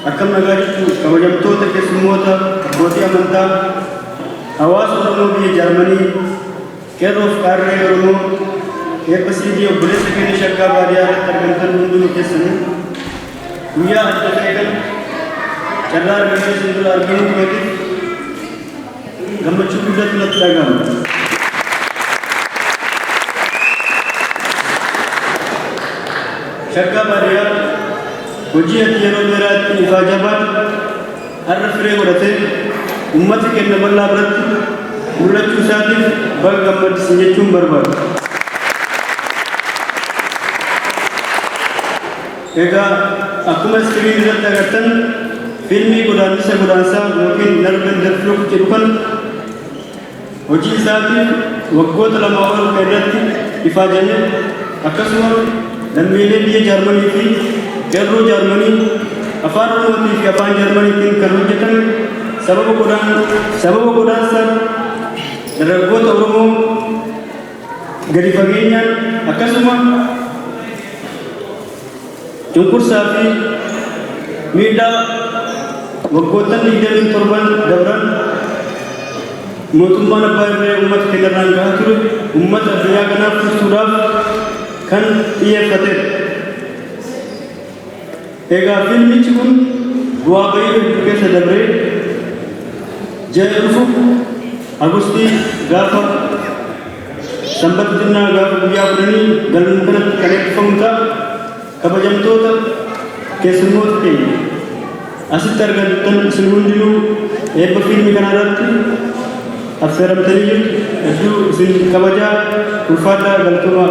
akkam nagaa jirtu kabajamtoota keessummoota abbootii amantaa hawaasa Oromoo biyya Jarmanii qeerroof qaarree Oromoo eebba siidii obboleessa keenya Shaggaa baadiyyaa irratti argamtan hundinuu keessanii guyyaa adda ta'e kan carraa argamee isin dura argamuu kootiif gammachuu guddaatu natti dhaga'ama. Shaggaa baadiyyaa hojii ati yeroo dheeraatti ifaa jabaan har'a firee godhatee uummata keenya bal'aa biratti mul'achuu isaatiif baga gammaddan jechuun barbaada. Egaa akkuma iskiriin irratti agartan fiilmii godaansaa yookiin Narben der Flug jedhu kan hojii isaatiif waggoota lama ol irratti ifaajamee akkasuma lammiilee biyya Jarmanii fi qeerroo Jarmanii afaan Oromootii fi afaan Jarmaniitiin kan hojjetame sababa godaansa dargaggoota Oromoo gadi fageenyaan akkasuma cunqursaa fi miidhaa waggoottan 27 dabran mootummaan abbaa irree uummata keenya irraan gahaa ture uummata addunyaa kanaaf ibsuudhaaf kan xiyyeeffatedha. Egaa fiilmichi kun bu'aa bahii hedduu keessa dabree ji'a dhufu Agustii gaafa sanbata xinnaa gaafa guyyaa 10 galma kanatti kan eebbifamu ta'a. Kabajamtoota keessummoota keenya asitti argamtan isin hundinuu eebba fiilmii kana irratti affeeramtanii jirtu hedduu isin kabajaa ulfaataa galatooma.